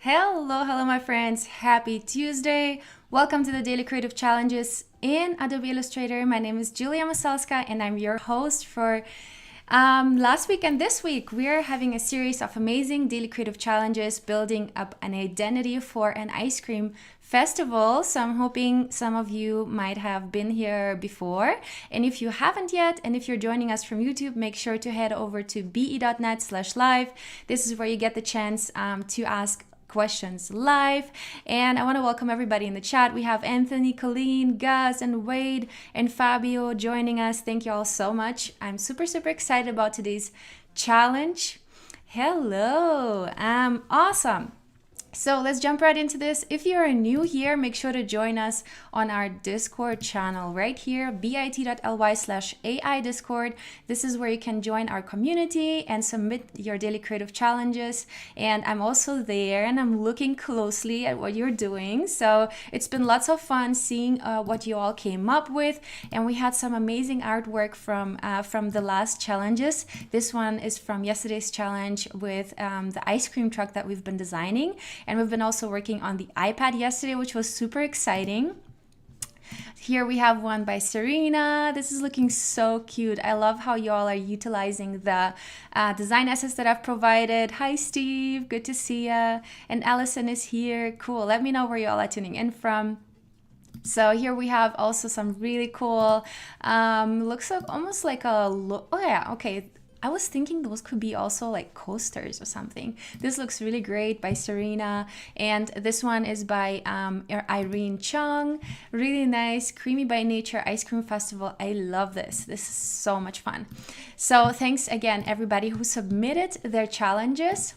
Hello, my friends. Happy Tuesday. Welcome to the Daily Creative Challenges in Adobe Illustrator. My name is Julia Masalska and I'm your host for last week and this week. We're having a series of amazing daily creative challenges building up an identity for an ice cream festival. So I'm hoping some of you might have been here before. And if you haven't yet, and if you're joining us from YouTube, make sure to head over to be.net/live. This is where you get the chance to ask questions live. And I want to welcome everybody in the chat. We have Anthony, Colleen, Gus, and Wade, and Fabio joining us. Thank you all so much. I'm super excited about today's challenge. Hello. Awesome. So let's jump right into this. If you are new here, make sure to join us on our Discord channel right here, bit.ly/AI Discord. This is where you can join our community and submit your daily creative challenges. And I'm also there and I'm looking closely at what you're doing. So it's been lots of fun seeing what you all came up with. And we had some amazing artwork from the last challenges. This one is from yesterday's challenge with the ice cream truck that we've been designing. And we've been also working on the iPad yesterday, which was super exciting. Here we have one by Serena. This is looking so cute. I love how y'all are utilizing the design assets that I've provided. Hi, Steve. Good to see ya. And Allison is here. Cool. Let me know where y'all are tuning in from. So here we have also some really cool, looks like almost like a, oh yeah, okay. I was thinking those could be also like coasters or something. This looks really great by Serena. And this one is by Irene Chung. Really nice, Creamy by Nature Ice Cream Festival. I love this. This is so much fun. So thanks again, everybody who submitted their challenges.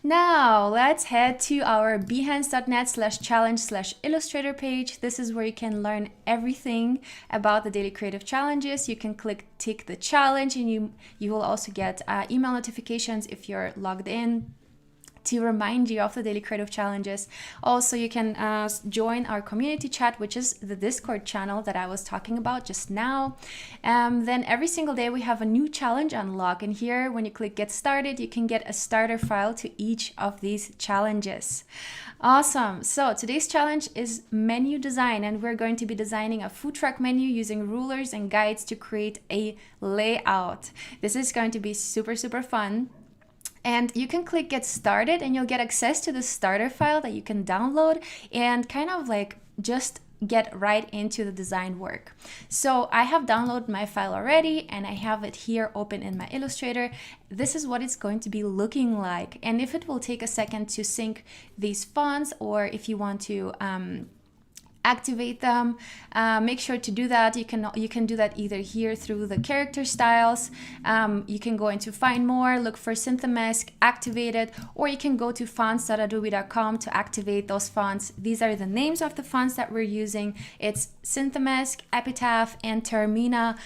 Now let's head to our behance.net/challenge/illustrator page. This is where you can learn everything about the daily creative challenges. You can tick the challenge and you will also get email notifications if you're logged in to remind you of the daily creative challenges. Also, you can join our community chat, which is the Discord channel that I was talking about just now. Then every single day we have a new challenge unlock, and here when you click get started, you can get a starter file to each of these challenges. Awesome. So today's challenge is menu design, and we're going to be designing a food truck menu using rulers and guides to create a layout. This is going to be super fun. And you can click get started and you'll get access to the starter file that you can download and kind of like just get right into the design work. So I have downloaded my file already and I have it here open in my Illustrator. This is what it's going to be looking like. And if it will take a second to sync these fonts, or if you want to activate them, make sure to do that. You can do that either here through the character styles. You can go into find more, look for Synthemask, activate it, or you can go to fonts.adobe.com to activate those fonts. These are the names of the fonts that we're using. It's Synthemask, Epitaph, and Termina,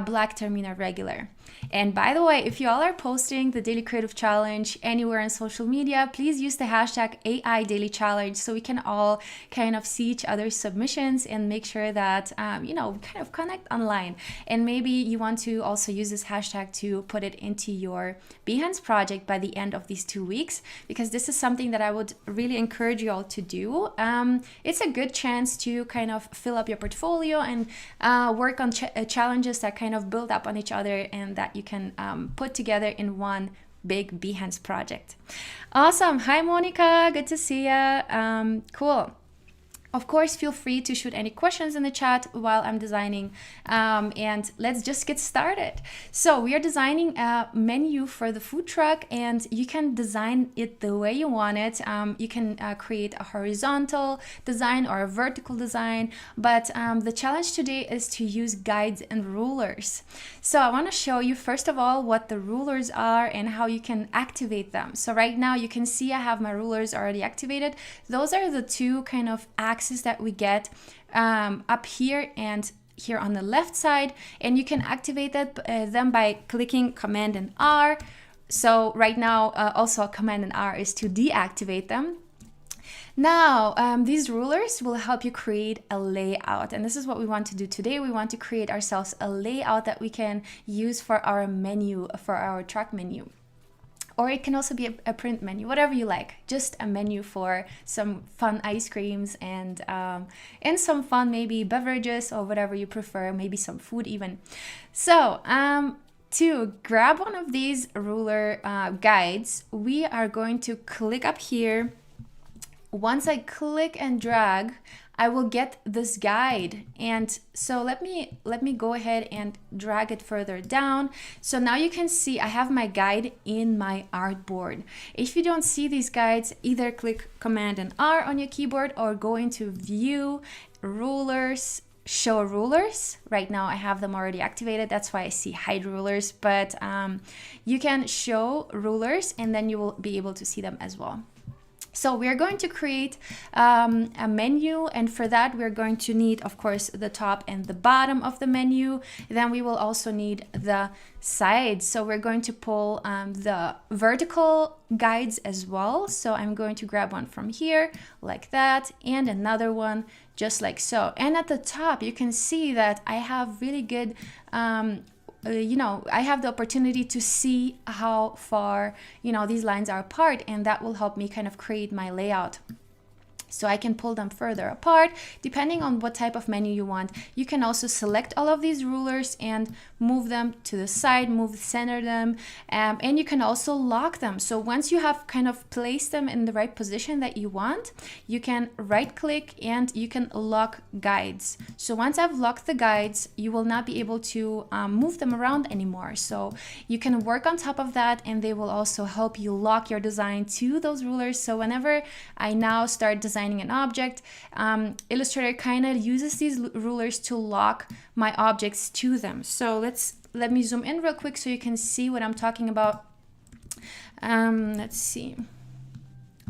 Black Termina Regular. And by the way, if you all are posting the Daily Creative Challenge anywhere on social media, please use the hashtag AI Daily Challenge so we can all kind of see each other's submissions and make sure that, we kind of connect online. And maybe you want to also use this hashtag to put it into your Behance project by the end of these 2 weeks, because this is something that I would really encourage you all to do. It's a good chance to kind of fill up your portfolio and work on challenges that kind of build up on each other and that you can put together in one big Behance project. Awesome. Hi, Monica. Good to see ya. Cool. Of course, feel free to shoot any questions in the chat while I'm designing, and let's just get started. So we are designing a menu for the food truck, and you can design it the way you want it. You can create a horizontal design or a vertical design, but the challenge today is to use guides and rulers. So I want to show you first of all what the rulers are and how you can activate them. So right now you can see I have my rulers already activated. Those are the two kind of axes that we get up here and here on the left side, and you can activate them by clicking Command and R. So right now also Command and R is to deactivate them. Now, these rulers will help you create a layout, and this is what we want to do today. We want to create ourselves a layout that we can use for our menu, for our truck menu. Or it can also be a print menu, whatever you like. Just a menu for some fun ice creams and some fun maybe beverages or whatever you prefer, maybe some food even. So to grab one of these ruler guides, we are going to click up here. Once I click and drag, I will get this guide. And so let me go ahead and drag it further down. So now you can see I have my guide in my artboard. If you don't see these guides, either click Command and R on your keyboard or go into View, Rulers, Show Rulers. Right now I have them already activated. That's why I see hide rulers, but you can show rulers and then you will be able to see them as well. So we're going to create a menu, and for that we're going to need, of course, the top and the bottom of the menu. Then we will also need the sides. So we're going to pull the vertical guides as well. So I'm going to grab one from here like that, and another one just like so. And at the top you can see that I have really good I have the opportunity to see how far, these lines are apart, and that will help me kind of create my layout. So I can pull them further apart depending on what type of menu you want. You can also select all of these rulers and move them to the side, center them, and you can also lock them. So once you have kind of placed them in the right position that you want, you can right click and you can lock guides. So once I've locked the guides, you will not be able to move them around anymore. So you can work on top of that, and they will also help you lock your design to those rulers. So whenever I now start designing an object, Illustrator kind of uses these rulers to lock my objects to them. So let me zoom in real quick so you can see what I'm talking about. Let's see.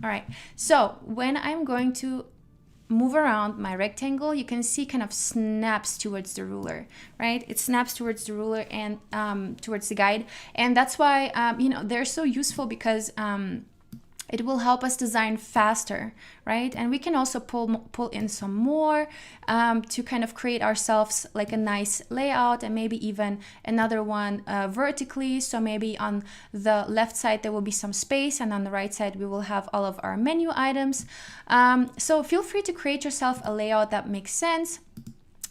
All right, so when I'm going to move around my rectangle, you can see kind of snaps towards the ruler, right? It snaps towards the ruler and towards the guide, and that's why they're so useful, because it will help us design faster, right? And we can also pull in some more to kind of create ourselves like a nice layout, and maybe even another one vertically. So maybe on the left side there will be some space, and on the right side we will have all of our menu items. So feel free to create yourself a layout that makes sense.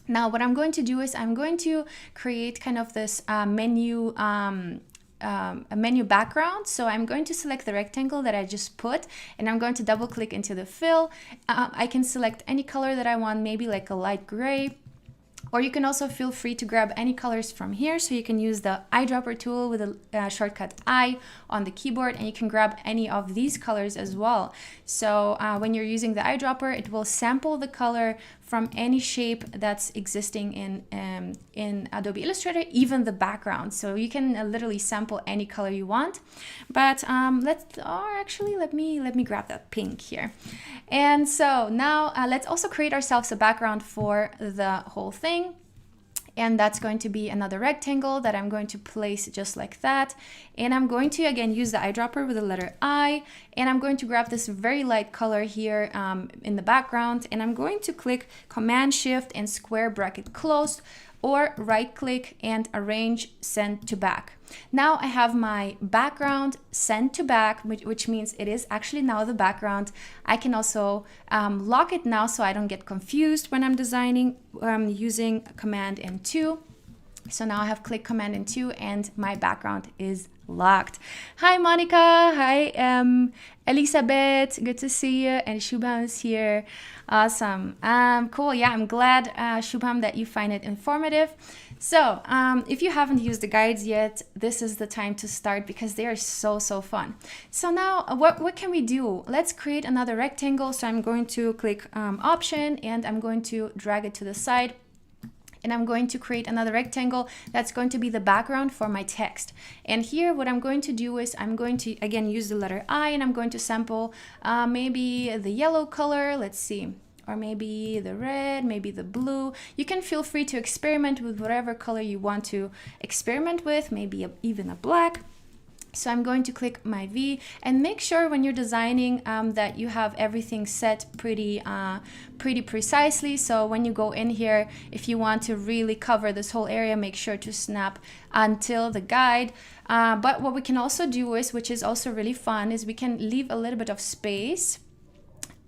Now what I'm going to do is I'm going to create kind of this a menu background. So I'm going to select the rectangle that I just put, and I'm going to double click into the fill. I can select any color that I want, maybe like a light gray, or you can also feel free to grab any colors from here. So you can use the eyedropper tool with a shortcut I on the keyboard, and you can grab any of these colors as well. So when you're using the eyedropper, it will sample the color from any shape that's existing in Adobe Illustrator, even the background. So you can literally sample any color you want. But let me grab that pink here. And so now let's also create ourselves a background for the whole thing. And that's going to be another rectangle that I'm going to place just like that. And I'm going to again use the eyedropper with the letter I, and I'm going to grab this very light color here in the background, and I'm going to click Command Shift and square bracket closed, or right click and arrange send to back. Now I have my background sent to back, which means it is actually now the background. I can also lock it now so I don't get confused when I'm designing using Command and 2. So now I have clicked Command and 2 and my background is locked. Hi Monica, hi Elizabeth, good to see you, and Shubham is here. Awesome. Cool. Yeah, I'm glad Shubham that you find it informative. So if you haven't used the guides yet, this is the time to start, because they are so fun. So now what can we do? Let's create another rectangle. So I'm going to click Option, and I'm going to drag it to the side. And I'm going to create another rectangle that's going to be the background for my text. And here what I'm going to do is I'm going to again use the letter I, and I'm going to sample maybe the yellow color, let's see, or maybe the red, maybe the blue. You can feel free to experiment with whatever color you want to experiment with, maybe even a black. So I'm going to click my V, and make sure when you're designing that you have everything set pretty precisely. So when you go in here, if you want to really cover this whole area, make sure to snap until the guide. But what we can also do is, which is also really fun, is we can leave a little bit of space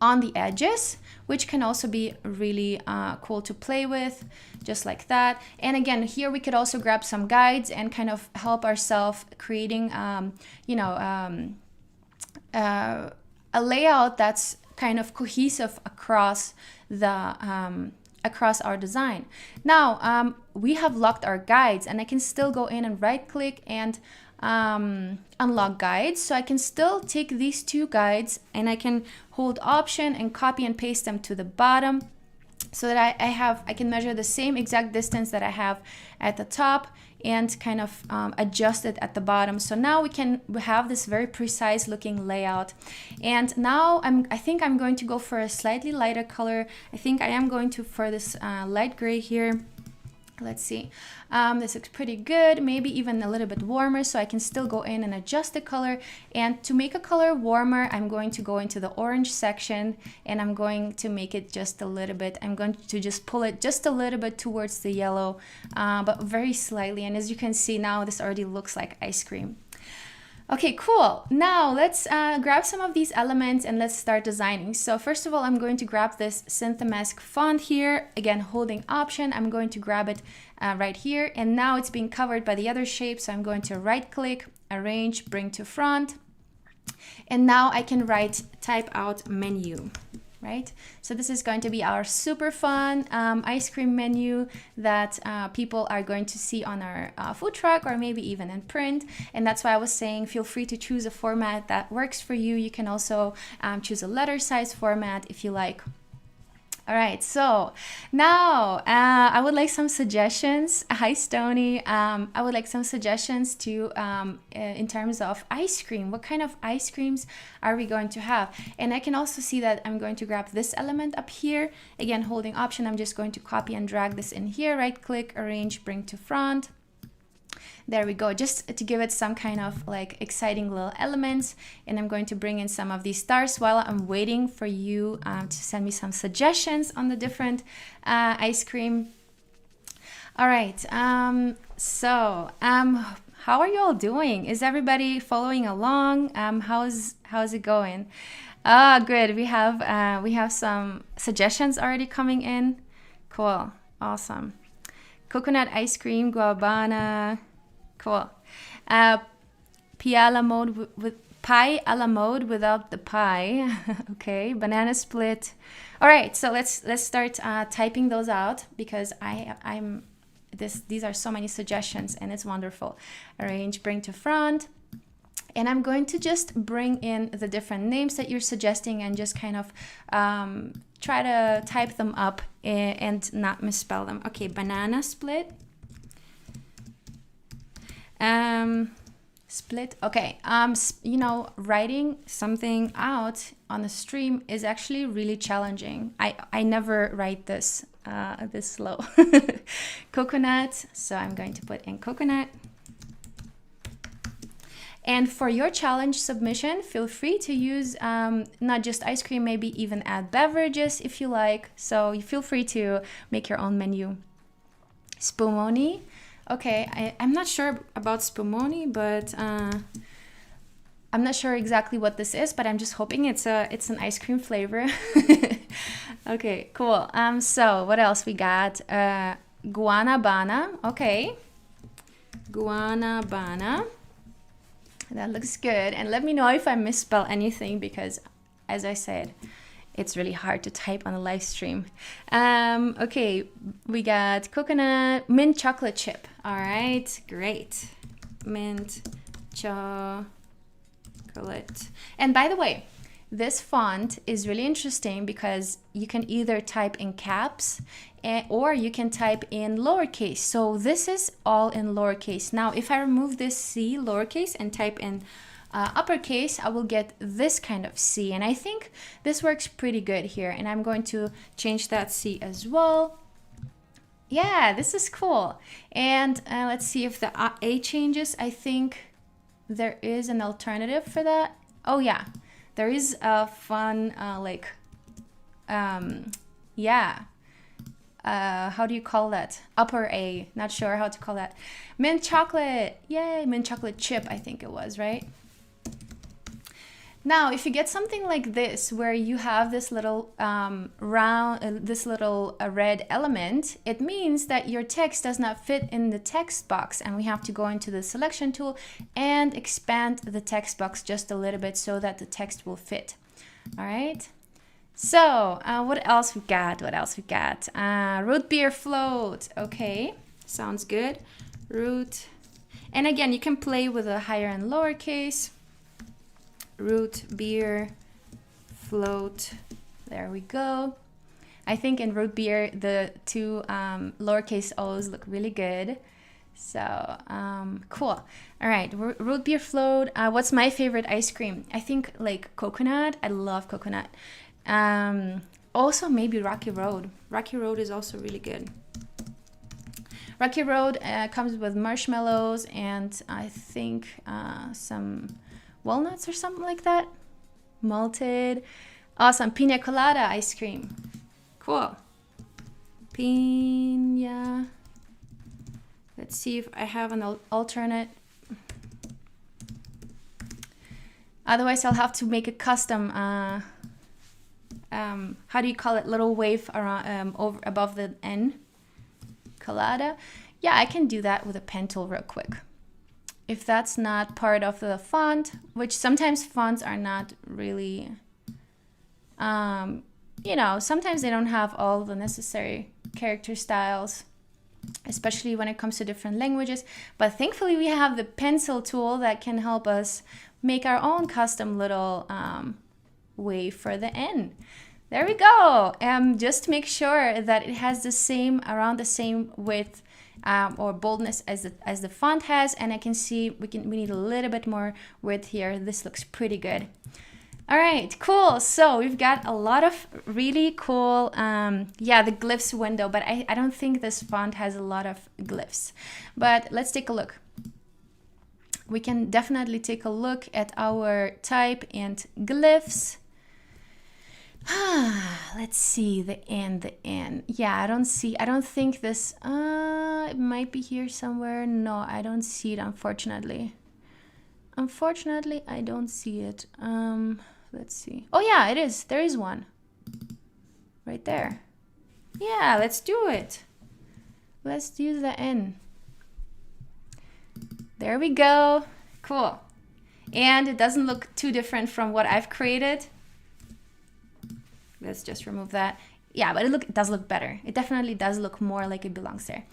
on the edges, which can also be really cool to play with, just like that. And again, here we could also grab some guides and kind of help ourselves creating, a layout that's kind of cohesive across the across our design. Now we have locked our guides, and I can still go in and right click and unlock guides. So I can still take these two guides and I can hold Option and copy and paste them to the bottom, so that I can measure the same exact distance that I have at the top and kind of adjust it at the bottom. So now we have this very precise looking layout. And now I think I'm going to go for a slightly lighter color. I think I am going to for this light gray here. Let's see, this looks pretty good, maybe even a little bit warmer, so I can still go in and adjust the color. And to make a color warmer, I'm going to go into the orange section, and I'm going to make it just a little bit. I'm going to just pull it just a little bit towards the yellow, but very slightly. And as you can see now, this already looks like ice cream. Okay, cool. Now let's grab some of these elements and let's start designing. So first of all, I'm going to grab this Synthemask font here. Again, holding Option, I'm going to grab it right here. And now it's being covered by the other shape. So I'm going to right click, arrange, bring to front. And now I can type out menu. Right? So this is going to be our super fun ice cream menu that people are going to see on our food truck, or maybe even in print. And that's why I was saying, feel free to choose a format that works for you. You can also choose a letter size format if you like. All right, so now I would like some suggestions. Hi, Stony. I would like some suggestions to in terms of ice cream. What kind of ice creams are we going to have? And I can also see that I'm going to grab this element up here. Again, holding Option, I'm just going to copy and drag this in here. Right click, arrange, bring to front. There we go, just to give it some kind of like exciting little elements. And I'm going to bring in some of these stars while I'm waiting for you to send me some suggestions on the different ice cream. All right, how are you all doing? Is everybody following along? How's it going? Good. We have some suggestions already coming in. Cool, awesome. Coconut ice cream, guavana. Cool. Pie a la mode without the pie. Okay. Banana split. All right. So let's start typing those out, because these are so many suggestions and it's wonderful. Arrange, bring to front. And I'm going to just bring in the different names that you're suggesting and just kind of try to type them up and not misspell them. Okay. Banana split. Split. Okay. Writing something out on the stream is actually really challenging. I never write this slow. Coconut. So I'm going to put in coconut. And for your challenge submission, feel free to use not just ice cream, maybe even add beverages if you like. So you feel free to make your own menu. Spumoni. Okay, I'm not sure about spumoni, but I'm not sure exactly what this is, but I'm just hoping it's an ice cream flavor. Okay, cool. So what else we got? Guanabana. Okay, Guanabana. That looks good. And let me know if I misspell anything, because as I said, it's really hard to type on a live stream. Okay, we got coconut, mint chocolate chip. All right, great. Mint chocolate. And by the way, this font is really interesting because you can either type in caps or you can type in lowercase. So this is all in lowercase. Now, if I remove this C lowercase and type in uppercase, I will get this kind of C, and I think this works pretty good here. And I'm going to change that C as well. Yeah, this is cool. And let's see if the A changes. I think there is an alternative for that. Oh yeah, there is a fun yeah, how do you call that? Upper A, not sure how to call that. Mint chocolate, yay, mint chocolate chip, I think it was, right? Now, if you get something like this, where you have this little red element, it means that your text does not fit in the text box, and we have to go into the selection tool and expand the text box just a little bit so that the text will fit. All right. So what else we got? Root beer float. Okay, sounds good. Root, and again, you can play with a higher and lowercase. Root beer float. There we go. I think in root beer the two lowercase o's look really good. So cool. All right, root beer float. What's my favorite ice cream? I think like coconut. I love coconut. Also maybe Rocky Road. Rocky Road is also really good. Rocky Road comes with marshmallows and I think some walnuts or something like that. Malted. Awesome. Pina colada ice cream. Cool. Pina. Let's see if I have an alternate. Otherwise, I'll have to make a custom, how do you call it? Little wave around, over above the N. Colada. Yeah, I can do that with a pen tool real quick. If that's not part of the font, which sometimes fonts are not really, you know, sometimes they don't have all the necessary character styles, especially when it comes to different languages. But thankfully we have the pencil tool that can help us make our own custom little wave for the N. There we go. Just make sure that it has the same, around the same width or boldness as the font has, and I can see we need a little bit more width here. This looks pretty good. All right, cool. So we've got a lot of really cool, yeah, the glyphs window, but I don't think this font has a lot of glyphs. But let's take a look. We can definitely take a look at our type and glyphs. Let's see, the N. Yeah, I don't think this, it might be here somewhere. No, I don't see it, unfortunately. Unfortunately, I don't see it. Let's see. Oh yeah, it is. There is one. Right there. Yeah, let's do it. Let's do the N. There we go. Cool. And it doesn't look too different from what I've created. Let's just remove that. Yeah, but it does look better. It definitely does look more like it belongs there.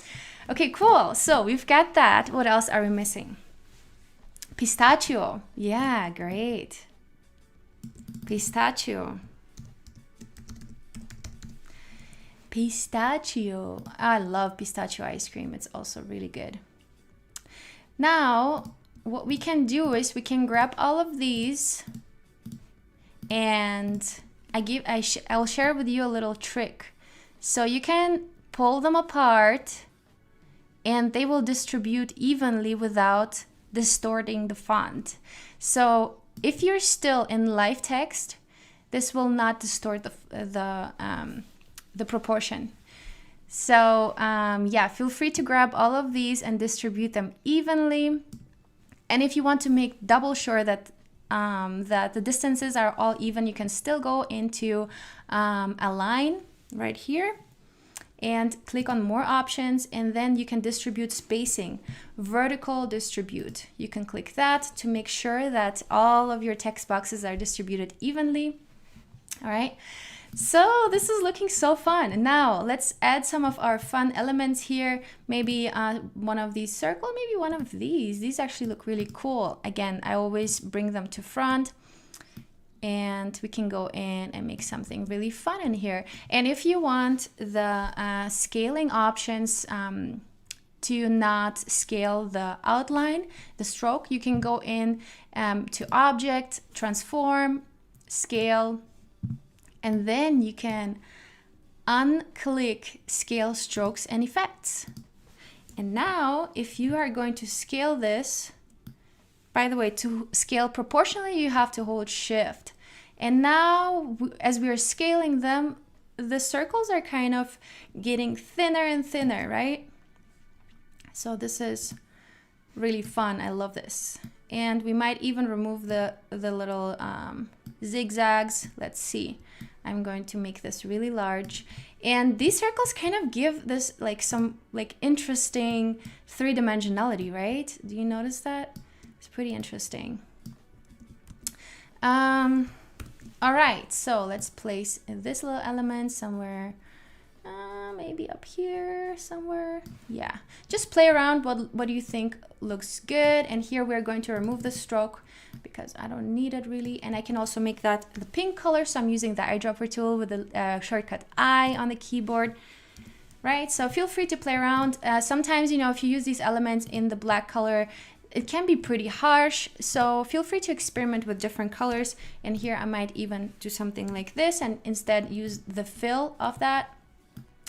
Okay, cool. So we've got that. What else are we missing? Pistachio. Yeah, great. Pistachio. Pistachio. I love pistachio ice cream. It's also really good. Now, what we can do is we can grab all of these, and I'll share with you a little trick. So you can pull them apart and they will distribute evenly without distorting the font. So if you're still in live text, this will not distort the proportion. So yeah, feel free to grab all of these and distribute them evenly. And if you want to make double sure that that the distances are all even, you can still go into align right here and click on more options, and then you can distribute spacing, vertical distribute. You can click that to make sure that all of your text boxes are distributed evenly. All right, so this is looking so fun. And now let's add some of our fun elements here. Maybe one of these circle, maybe one of these. These actually look really cool. Again, I always bring them to front, and we can go in and make something really fun in here. And if you want the scaling options to not scale the outline, the stroke, you can go in to object, transform, scale, and then you can unclick scale strokes and effects. And now if you are going to scale this By the way, to scale proportionally, you have to hold shift. And now as we are scaling them, the circles are kind of getting thinner and thinner, right? So this is really fun. I love this. And we might even remove the little zigzags. Let's see. I'm going to make this really large. And these circles kind of give this like some like interesting three-dimensionality, right? Do you notice that? It's pretty interesting. All right, so let's place this little element somewhere, maybe up here somewhere. Yeah, just play around. What do you think looks good? And here we're going to remove the stroke because I don't need it really. And I can also make that the pink color. So I'm using the eyedropper tool with the shortcut I on the keyboard. Right, so feel free to play around. Sometimes, you know, if you use these elements in the black color, it can be pretty harsh, so feel free to experiment with different colors. And here I might even do something like this and instead use the fill of that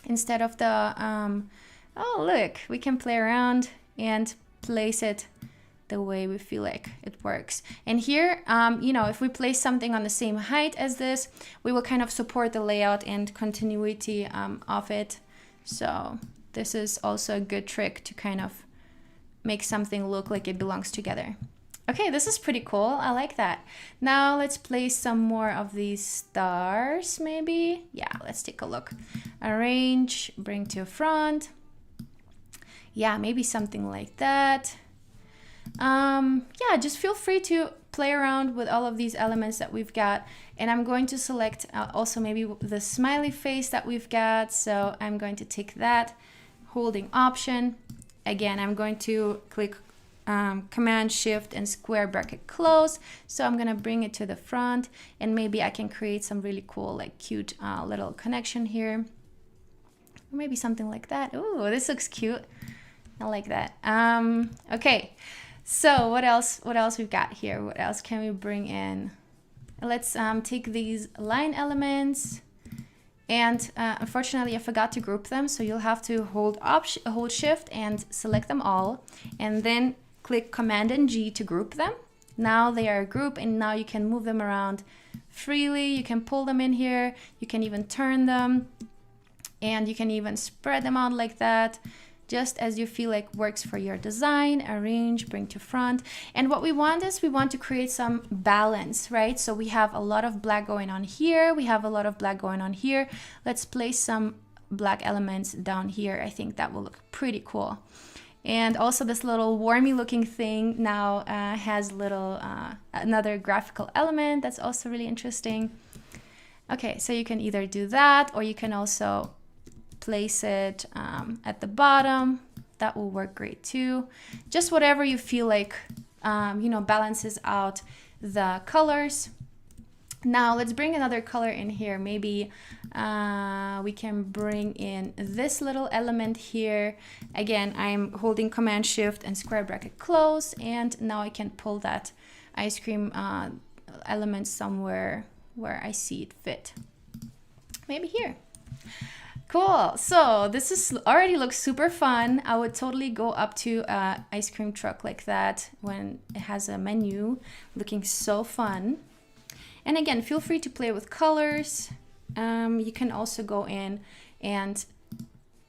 instead of the, oh look, we can play around and place it the way we feel like it works. And here, you know, if we place something on the same height as this, we will kind of support the layout and continuity of it. So this is also a good trick to kind of make something look like it belongs together. Okay, this is pretty cool. I like that. Now let's place some more of these stars, maybe. Yeah, let's take a look. Arrange, bring to front. Yeah, maybe something like that. Yeah, just feel free to play around with all of these elements that we've got. And I'm going to select also maybe the smiley face that we've got. So I'm going to take that, holding Option. Again, I'm going to click Command Shift and square bracket close. So I'm gonna bring it to the front and maybe I can create some really cool, like cute little connection here. Or maybe something like that. Ooh, this looks cute. I like that. Okay, so what else we've got here? What else can we bring in? Let's take these line elements. And unfortunately, I forgot to group them. So you'll have to hold Shift and select them all. And then click Command and G to group them. Now they are a group and now you can move them around freely. You can pull them in here. You can even turn them. And you can even spread them out like that, just as you feel like works for your design. Arrange, bring to front. And what we want is we want to create some balance, right? So we have a lot of black going on here. We have a lot of black going on here. Let's place some black elements down here. I think that will look pretty cool. And also this little wormy looking thing now has little another graphical element that's also really interesting. Okay, so you can either do that or you can also place it at the bottom. That will work great too. Just whatever you feel like, you know, balances out the colors. Now let's bring another color in here. Maybe we can bring in this little element here. Again, I'm holding Command Shift and square bracket close, and now I can pull that ice cream element somewhere where I see it fit. Maybe here. Cool. So this is already looks super fun. I would totally go up to an ice cream truck like that when it has a menu, looking so fun. And again, feel free to play with colors. You can also go in and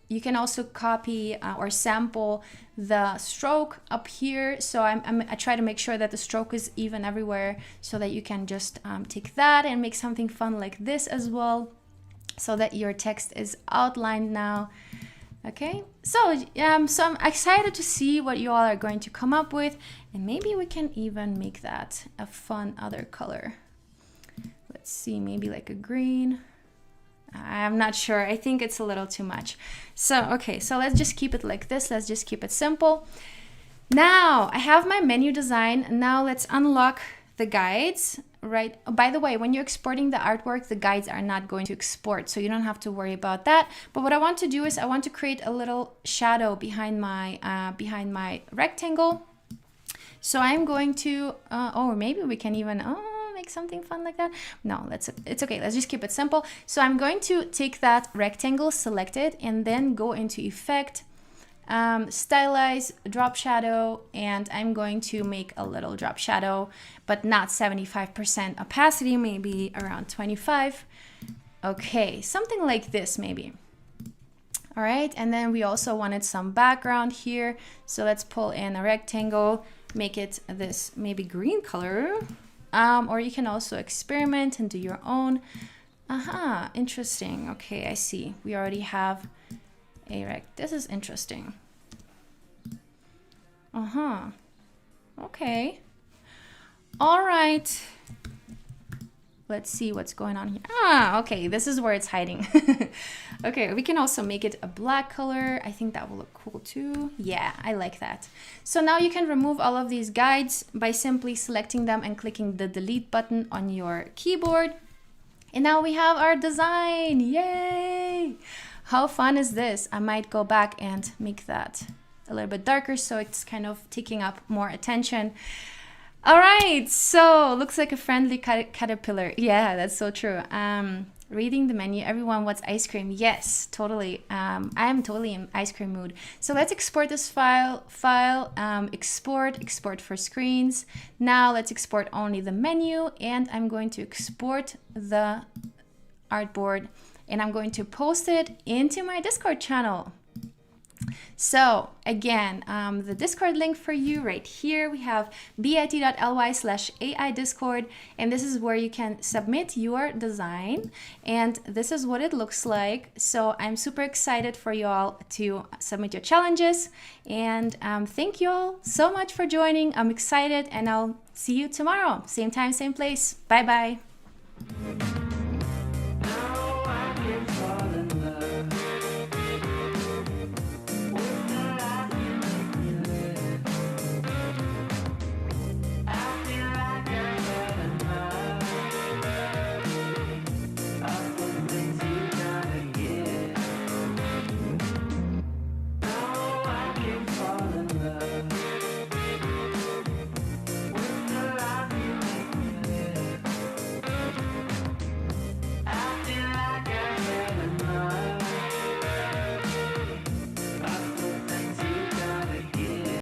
you can also copy or sample the stroke up here. So I try to make sure that the stroke is even everywhere so that you can just take that and make something fun like this as well, so that your text is outlined now. Okay, so I'm excited to see what you all are going to come up with, and maybe we can even make that a fun other color. Let's see, maybe like a green. I'm not sure. I think it's a little too much. So, okay, so let's just keep it like this. Let's just keep it simple. Now I have my menu design. Now let's unlock the guides, right? Oh, by the way, when you're exporting the artwork, the guides are not going to export, so you don't have to worry about that. But what I want to do is I want to create a little shadow behind my rectangle. So I'm going to, or maybe we can even, make something fun like that. No, it's okay. Let's just keep it simple. So I'm going to take that rectangle, select it, and then go into Effect, stylize drop shadow, and I'm going to make a little drop shadow, but not 75% opacity, maybe around 25. Okay, something like this maybe. All right, and then we also wanted some background here, so let's pull in a rectangle, make it this maybe green color, or you can also experiment and do your own. Interesting. Okay, I see. We already have a rect. This is interesting. Okay. All right. Let's see what's going on here. Okay, this is where it's hiding. Okay, we can also make it a black color. I think that will look cool too. Yeah, I like that. So now you can remove all of these guides by simply selecting them and clicking the delete button on your keyboard. And now we have our design. Yay! How fun is this? I might go back and make that a little bit darker so it's kind of taking up more attention. All right, so looks like a friendly caterpillar. Yeah, that's so true. Reading the menu, everyone wants ice cream. Yes, totally. I am totally in ice cream mood. So let's export this file. Export for screens. Now let's export only the menu, and I'm going to export the artboard, and I'm going to post it into my Discord channel. So again, the Discord link for you right here, we have bit.ly/AI Discord, and this is where you can submit your design, and this is what it looks like. So I'm super excited for you all to submit your challenges, and thank you all so much for joining. I'm excited, and I'll see you tomorrow, same time, same place. Bye bye.